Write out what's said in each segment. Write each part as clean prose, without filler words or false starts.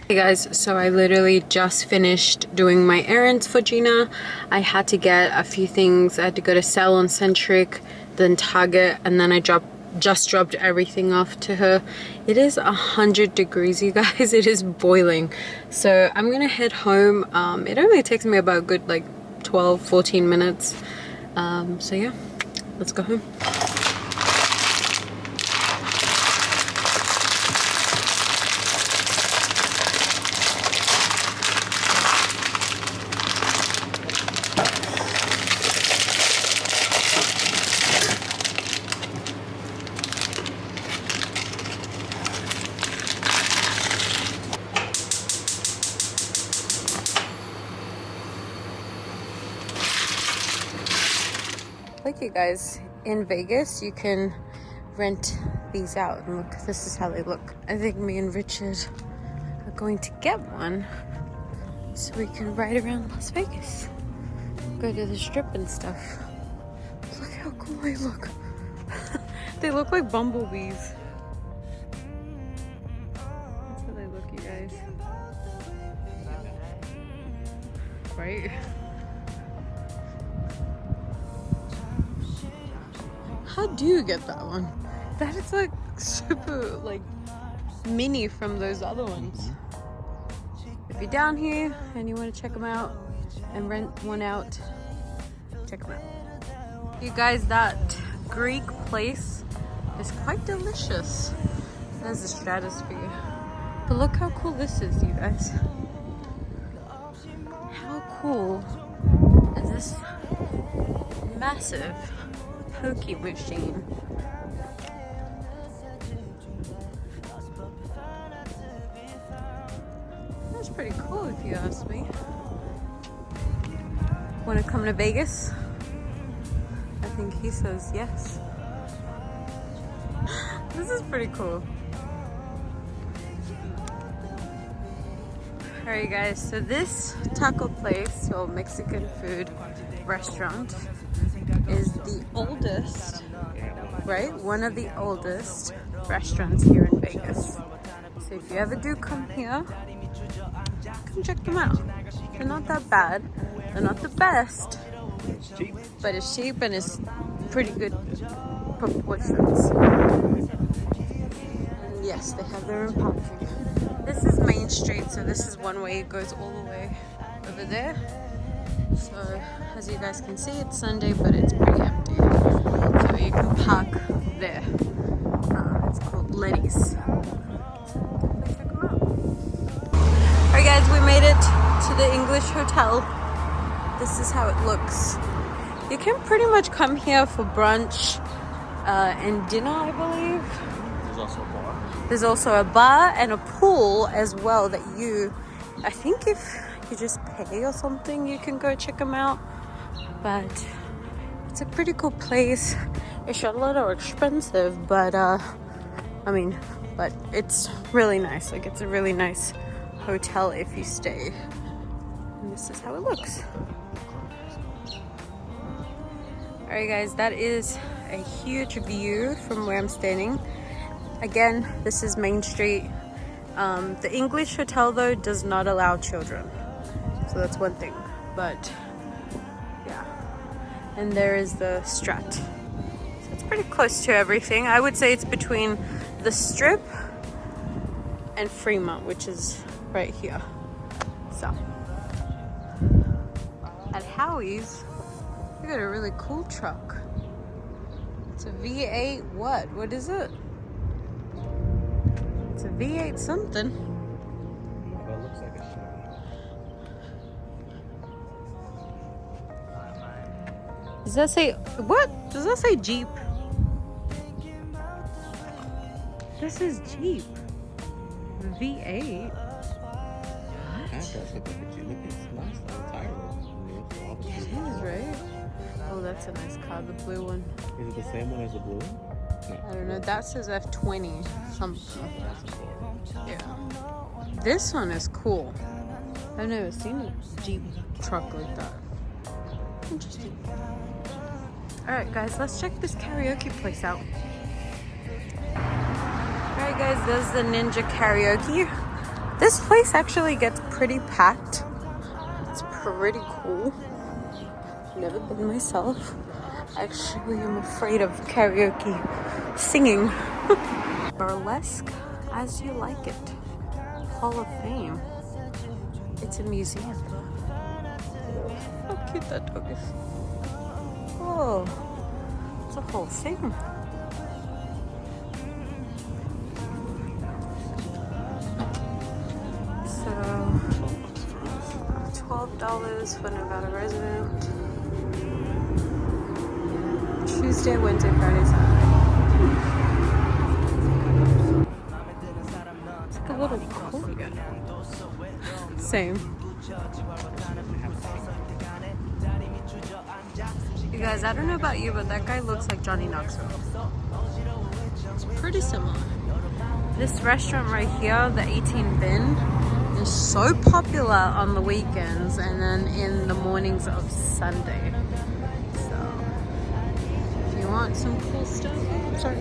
Hey guys, so I literally just finished doing my errands for Gina. I had to get a few things. I had to go to Salon Centric, then Target, and then I just dropped everything off to her. It is 100 degrees, you guys. It is boiling. So I'm gonna head home. It only takes me about a good like 12-14 minutes. So yeah, let's go home. Look, you guys, in Vegas you can rent these out, and look, this is how they look. I think me and Richard are going to get one so we can ride around Las Vegas, go to the strip and stuff. Look how cool they look. They look like bumblebees. That's how they look, you guys. Right? How do you get that one? That is like super like mini from those other ones. If you're down here and you want to check them out and rent one out, check them out. You guys, that Greek place is quite delicious. There's the stratosphere. But look how cool this is, you guys. How cool is this massive Pokey machine? That's pretty cool if you ask me. Want to come to Vegas? I think he says yes. This is pretty cool. Alright guys, so this taco place or Mexican food restaurant is the oldest, right? One of the oldest restaurants here in Vegas. So if you ever do come here, come check them out. They're not that bad. They're not the best, but it's cheap and it's pretty good proportions. And yes, they have their own parking. This is Main Street, so this is one way. It goes all the way over there. So as you guys can see, it's Sunday, but it's pretty empty. So you can park there. It's called Letty's. Definitely check them out. Alright guys, we made it to the English Hotel. This is how it looks. You can pretty much come here for brunch and dinner, I believe. There's also a bar. There's also a bar and a pool as well that you, I think if you just pay or something, you can go check them out. But it's a pretty cool place. It's a little expensive, but but it's really nice. Like, it's a really nice hotel if you stay. And this is how it looks. Alright guys, that is a huge view from where I'm standing. Again, this is Main Street. The English Hotel though does not allow children. So that's one thing, but yeah. And there is the Strat. So it's pretty close to everything. I would say it's between the Strip and Fremont, which is right here. So at Howie's, we got a really cool truck. It's a V8 what? What is it? It's a V8 something. That looks like a Chevy. Does that say, what? Does that say Jeep? This is Jeep. V8. What? That does look like a Jeep. Look, it's nice. The tire It is, right? Oh, that's a nice car, the blue one. Is it the same one as the blue one? No. I don't know. That says F20 something. Yeah. This one is cool. I've never seen a Jeep truck like that. Interesting. Alright guys, let's check this karaoke place out. Alright guys, there's the Ninja Karaoke. This place actually gets pretty packed. It's pretty cool. Never been myself. Actually, I'm afraid of karaoke singing. Burlesque as you like it. Hall of Fame. It's a museum. How cute that dog is. Oh, it's a whole thing. So, $12 for Nevada resident. Tuesday, Wednesday, Friday, Saturday. It's like a little courtyard. Same. You guys, I don't know about you, but that guy looks like Johnny Knoxville. It's pretty similar. This restaurant right here, the 18 Bin, is so popular on the weekends and then in the mornings of Sunday. So, if you want some cool stuff, oh, sorry.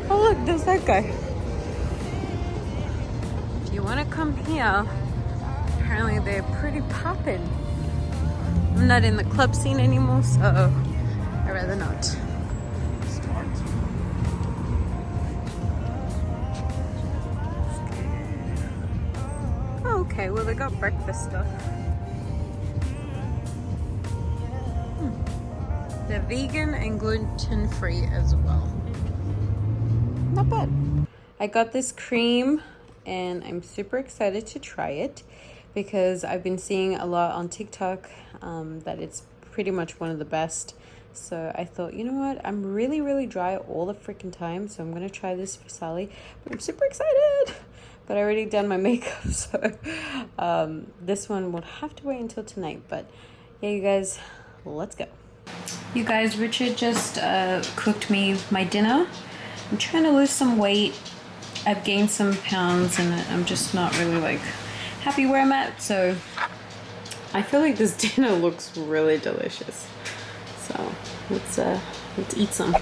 Oh look, there's that guy. If you want to come here, apparently they're pretty poppin'. I'm not in the club scene anymore, so I'd rather not. Oh, okay, well they got breakfast stuff. They're vegan and gluten-free as well. Not bad. I got this cream and I'm super excited to try it because I've been seeing a lot on TikTok that it's pretty much one of the best. So I thought, you know what? I'm really dry all the freaking time. So I'm going to try this for Sally. But I'm super excited. But I already done my makeup. So this one will have to wait until tonight. But yeah, you guys, let's go. You guys, Richard just cooked me my dinner. I'm trying to lose some weight. I've gained some pounds and I'm just not really like happy where I'm at. So I feel like this dinner looks really delicious. So let's eat some.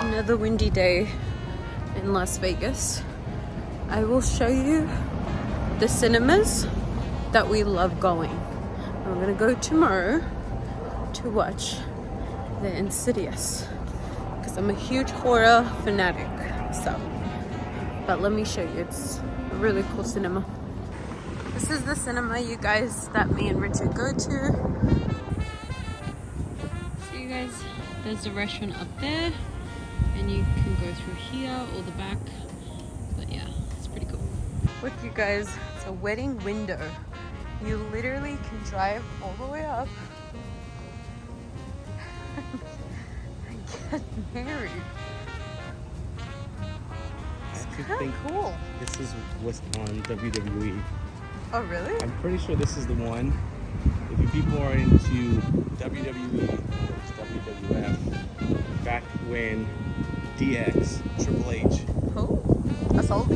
Another windy day in Las Vegas. I will show you the cinemas that we love going. I'm gonna go tomorrow to watch The Insidious because I'm a huge horror fanatic. So, but let me show you. It's a really cool cinema. This is the cinema, you guys, that me and Richard go to. So you guys, there's a restaurant up there, and you can go through here or the back. But yeah, it's pretty cool. Look, you guys, it's a wedding window. You literally can drive all the way up and get married. It's kind of cool. This is what's on WWE. Oh, really? I'm pretty sure this is the one. If you people are into WWE or WWF, back when DX, Triple H, That's old.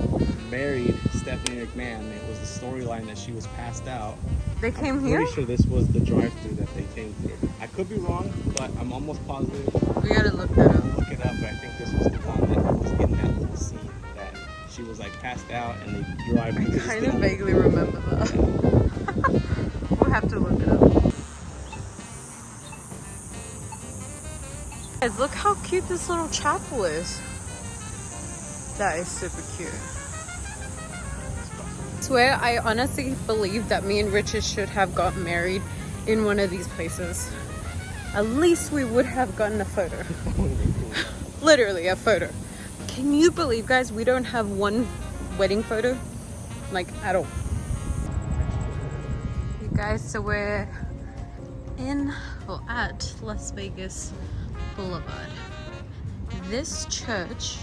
married Stephanie McMahon, it was the storyline that she was passed out. They came I'm here? pretty sure this was the drive-thru that they came through. I could be wrong, but I'm almost positive. We gotta look that up. Look it up, but I think this was the one that was in that little scene that she was like passed out and they drive into this Kind of thing. vaguely remember that. We'll have to look it up. Guys, look how cute this little chapel is. That is super cute. I swear, I honestly believe that me and Richard should have gotten married in one of these places. At least we would have gotten a photo. Literally a photo. Can you believe, guys, we don't have one wedding photo? Like, at all. You guys, so we're at Las Vegas Boulevard. This church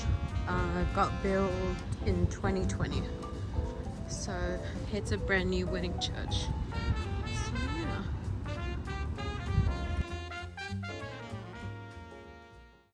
got built in 2020. So it's a brand new wedding church.